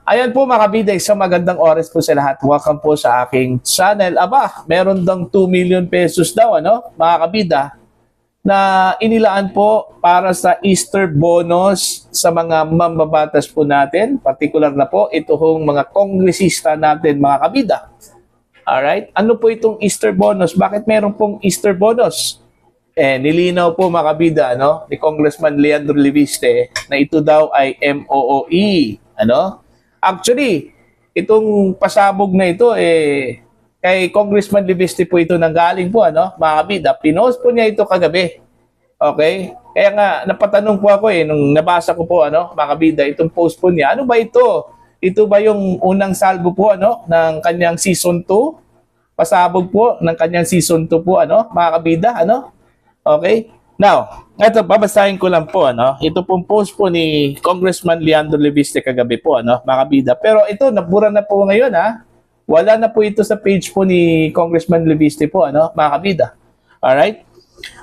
Ayan po mga kabida, isang magandang oras po sa lahat. Welcome po sa aking channel. Aba, meron daw 2 million pesos daw, ano, mga kabida, na inilaan po para sa Easter bonus sa mga mambabatas po natin. Partikular na po, ito hong mga kongresista natin, mga kabida. Alright? Ano po itong Easter bonus? Bakit meron pong Easter bonus? Nilinaw po mga kabida, no, ni Congressman Leandro Leviste na ito daw ay MOOE. Ano? Actually, itong pasabog na ito, kay Congressman Leviste po ito nanggaling po, ano, mga kabida. Pinost po niya ito kagabi. Okay? Kaya nga, napatanong po ako nung nabasa ko po, ano, mga kabida, itong post po niya. Ano ba ito? Ito ba yung unang salvo po, ano, ng kanyang season 2? Pasabog po ng kanyang season 2 po, ano, mga kabida, ano? Okay? Now, ito, babasahin ko lang po, ano? Ito pong post po ni Congressman Leandro Leviste kagabi po, ano, mga kabida. Pero ito, nabura na po ngayon, ha? Wala na po ito sa page po ni Congressman Leviste po, ano, mga kabida. Alright?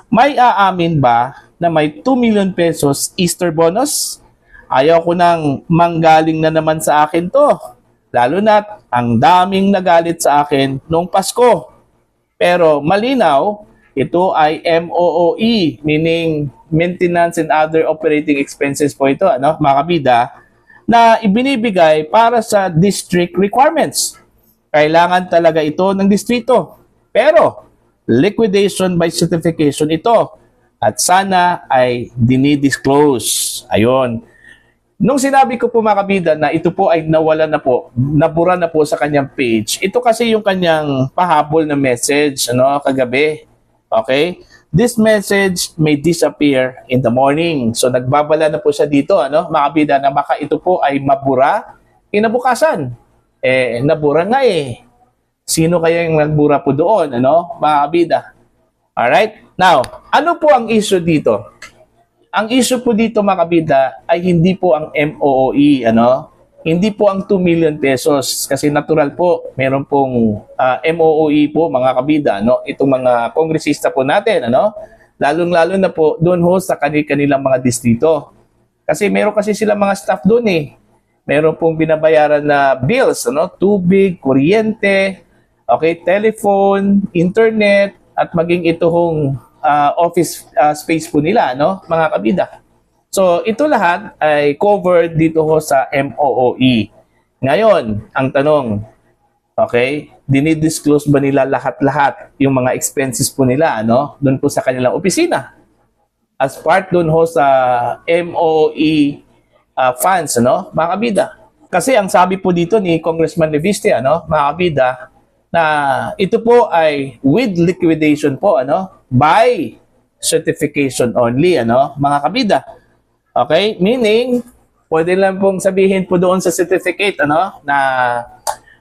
May aamin ba na may 2 million pesos Easter bonus? Ayaw ko nang manggaling na naman sa akin to. Lalo na't ang daming nagalit sa akin noong Pasko. Pero malinaw, ito ay MOOE, meaning Maintenance and Other Operating Expenses po ito, ano, mga kabida, na ibinibigay para sa district requirements. Kailangan talaga ito ng distrito. Pero, liquidation by certification ito. At sana ay dinidisclose. Ayun. Nung sinabi ko po mga kabida na ito po ay nawala na po, nabura na po sa kanyang page, ito kasi yung kanyang pahabol na message, ano, kagabi. Okay? This message may disappear in the morning. So nagbabala na po siya dito, ano, mga kabida, na baka ito po ay mabura kinabukasan. Nabura nga eh. Sino kaya yung nagbura po doon, ano, mga kabida? Alright? Now, ano po ang issue dito? Ang issue po dito, mga kabida, ay hindi po ang MOOE, ano? Hindi po ang 2 million pesos kasi natural po, meron pong MOOE po mga kabida, no? Itong mga kongresista po natin, ano? Lalong-lalo na po doon ho sa kanilang mga distrito. Kasi meron kasi sila mga staff doon eh. Meron pong binabayaran na bills, ano? Tubig, kuryente, okay, telephone, internet, at maging ito hong office space po nila, no? Mga kabida. So, ito lahat ay covered dito ho sa MOOE. Ngayon, ang tanong, okay, dinidisclose ba nila lahat-lahat yung mga expenses po nila, ano, doon po sa kanilang opisina? As part doon ho sa MOOE funds, ano, mga kabida. Kasi ang sabi po dito ni Congressman Leviste, ano, mga kabida, na ito po ay with liquidation po, ano, by certification only, ano, mga kabida. Okay? Meaning, pwede lang pong sabihin po doon sa certificate, ano, na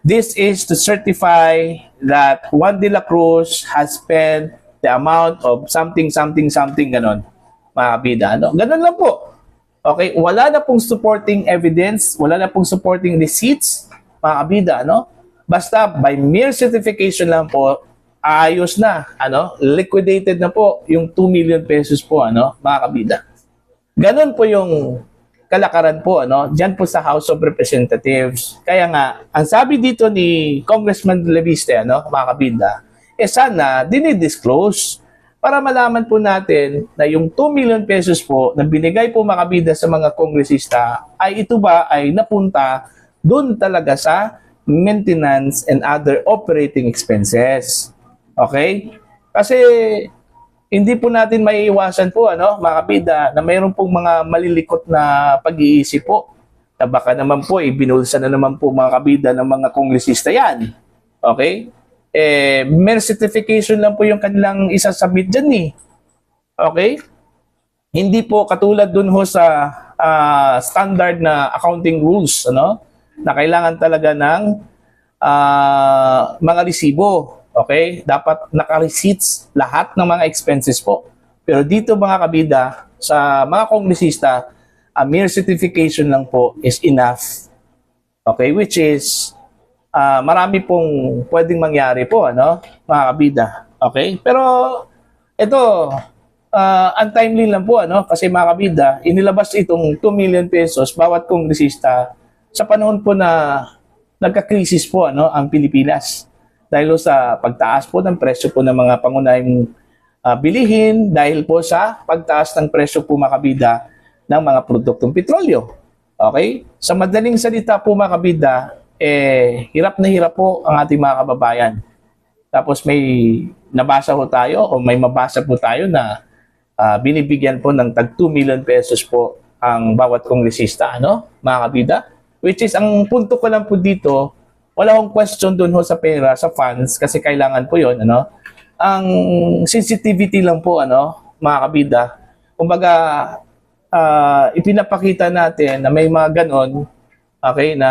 this is to certify that Juan de la Cruz has spent the amount of something, ganon, mga kabida, ano. Ganon lang po. Okay? Wala na pong supporting evidence, wala na pong supporting receipts, mga kabida, ano. Basta by mere certification lang po, ayos na, ano, liquidated na po yung 2 million pesos po, ano, mga kabida. Ganon po yung kalakaran po, ano, dyan po sa House of Representatives. Kaya nga, ang sabi dito ni Congressman Leviste, ano, mga kabida, sana dinidisclose para malaman po natin na yung 2 million pesos po na binigay po mga kabida sa mga kongresista ay ito ba ay napunta doon talaga sa maintenance and other operating expenses. Okay? Kasi hindi po natin maiiwasan po, ano, mga kabida, na mayroon pong mga malilikot na pag-iisip po. Na baka naman po, binulsa na naman po mga kabida ng mga kongresista yan. Okay? Mere certification lang po yung kanilang isasubmit dyan eh. Okay? Hindi po katulad dun ho sa standard na accounting rules, ano, na kailangan talaga ng mga resibo. Okay? Dapat naka-receipts lahat ng mga expenses po. Pero dito mga kabida, sa mga kongresista, a mere certification lang po is enough. Okay? Which is, marami pong pwedeng mangyari po, ano, mga kabida. Okay? Pero, ito, untimely lang po, ano, kasi mga kabida, inilabas itong 2 million pesos bawat kongresista sa panahon po na nagka-crisis po ang Pilipinas. Dahil sa pagtaas po ng presyo po ng mga pangunahing bilihin, dahil po sa pagtaas ng presyo po mga kabida ng mga produktong petrolyo. Okay? Sa madaling salita po mga kabida, hirap na hirap po ang ating mga kababayan. Tapos may nabasa po tayo o may mabasa po tayo na binibigyan po ng tag 2 million pesos po ang bawat kongresista, mga kabida? Which is, ang punto ko lang po dito, wala akong question doon sa pera, sa funds, kasi kailangan po yun, Ang sensitivity lang po, mga kabida. Kumbaga, ipinapakita natin na may mga ganon, okay, na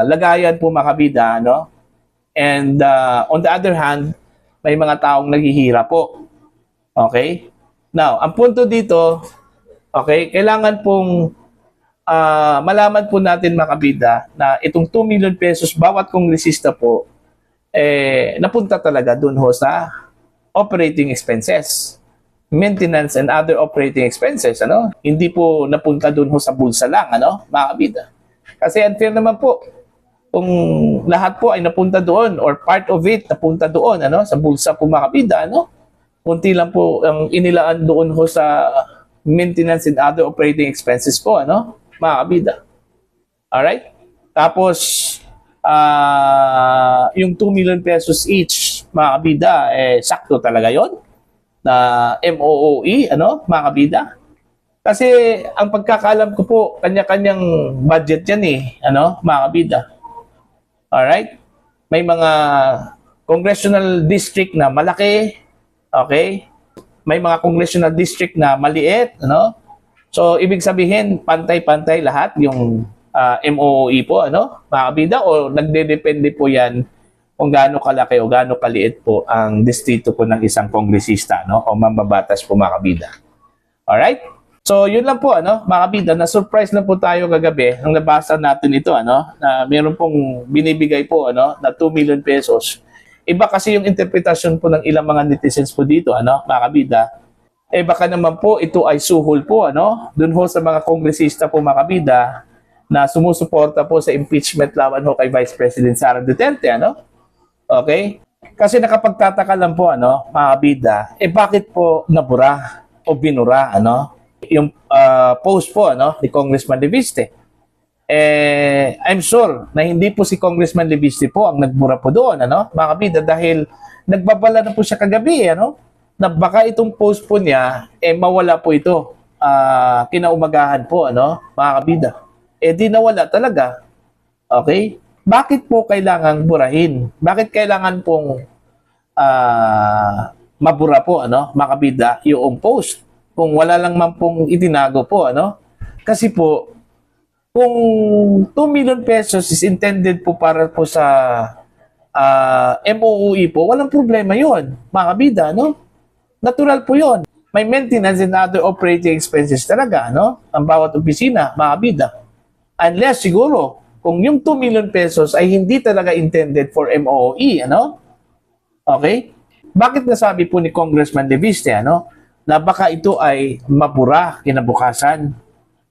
lagayan po mga kabida, And on the other hand, may mga taong naghihirap po. Okay? Now, ang punto dito, okay, kailangan pong malaman po natin mga kabida na itong 2 million pesos bawat kongresista po napunta talaga dun sa operating expenses, maintenance and other operating expenses, Hindi po napunta dun sa bulsa lang, mga kabida. Kasi unfair naman po kung lahat po ay napunta doon or part of it napunta doon, sa bulsa po mga kabida, Kunti lang po ang inilaan doon sa maintenance and other operating expenses po, mga kabida. Alright? Tapos, yung 2 million pesos each, mga kabida, sakto talaga yon na MOOE, mga kabida. Kasi, ang pagkakalam ko po, kanya-kanyang budget yan mga kabida. Alright? May mga congressional district na malaki, okay? May mga congressional district na maliit, So, ibig sabihin, pantay-pantay lahat yung MOE po, mga kabida, o nagde-depende po yan kung gaano kalaki o gaano kaliit po ang distrito po ng isang kongresista, o mambabatas po mga kabida. Alright? So, yun lang po, mga kabida, na-surprise lang po tayo kagabi nung nabasa natin ito, na meron pong binibigay po, na 2 million pesos. Iba kasi yung interpretasyon po ng ilang mga netizens po dito, mga kabida. Baka naman po ito ay suhol po, dun sa mga kongresista po mga kabida na sumusuporta po sa impeachment laban kay Vice President Sara Duterte, Okay? Kasi nakapagtataka lang po, mga kabida, bakit po nabura o binura, yung post po, ni Congressman Leviste. I'm sure na hindi po si Congressman Leviste po ang nagbura po doon, mga kabida, dahil nagbabala na po siya kagabi, na baka itong post po niya, mawala po ito kinaumagahan po, mga kabida. Di nawala talaga. Okay? Bakit po kailangang burahin? Bakit kailangan pong mabura po, mga kabida, yung post? Kung wala lang man pong itinago po, Kasi po, kung 2 million pesos is intended po para po sa MOOE po, walang problema yon, mga kabida, Natural po yon. May maintenance and other operating expenses talaga, ang bawat opisina, mga kabida. Unless siguro, kung yung 2 million pesos ay hindi talaga intended for MOOE, Okay? Bakit nasabi po ni Congressman Leviste, na baka ito ay mabura kinabukasan?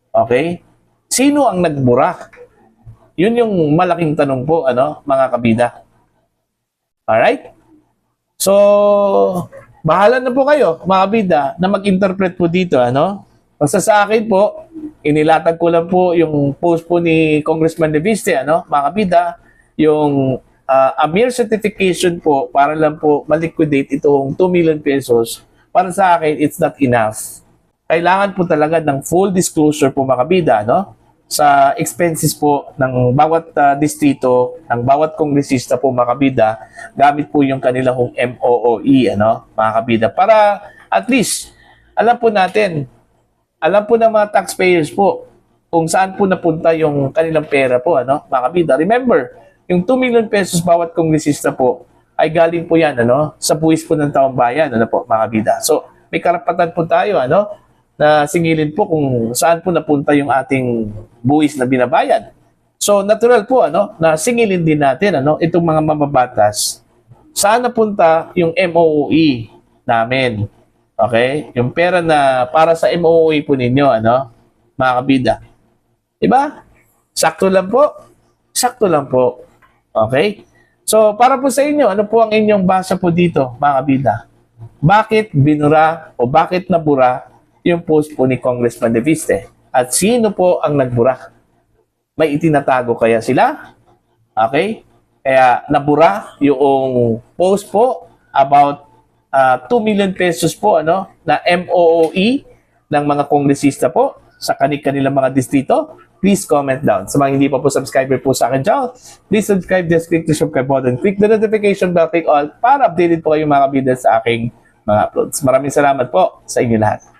Okay? Sino ang nagbura? Yun yung malaking tanong po, mga kabida. Alright? So, bahala na po kayo, mga kabida, na mag-interpret po dito, Basta sa akin po, inilatag ko lang po yung post po ni Congressman Leviste, mga kabida, yung a mere certification po para lang po maliquidate itong 2 million pesos. Para sa akin, it's not enough. Kailangan po talaga ng full disclosure po mga kabida, sa expenses po ng bawat distrito, ng bawat kongresista po mga kabida, gamit po yung kanilang MOOE, mga kabida. Para at least, alam po natin, alam po ng mga taxpayers po kung saan po napunta yung kanilang pera po, mga kabida. Remember, yung 2 million pesos bawat kongresista po ay galing po yan, sa buwis po ng taong bayan, po, mga kabida. So, may karapatan po tayo, na singilin po kung saan po napunta yung ating buwis na binabayad. So, natural po, na singilin din natin, itong mga mamabatas, saan napunta yung MOOE namin. Okay? Yung pera na para sa MOOE po ninyo, mga kabida. Diba? Sakto lang po. Sakto lang po. Okay? So, para po sa inyo, ano po ang inyong basa po dito, mga kabida? Bakit binura o bakit nabura yung post po ni Congressman De Viste? At sino po ang nagbura? May itinatago kaya sila? Okay? Kaya nabura yung post po about 2 million pesos po na MOOE ng mga kongresista po sa kanilang mga distrito. Please comment down. Sa mga hindi pa po subscriber po sa akin channel, please subscribe, just click the subscribe button, click the notification bell, click all para updated po kayo mga kabida sa aking mga uploads. Maraming salamat po sa inyo lahat.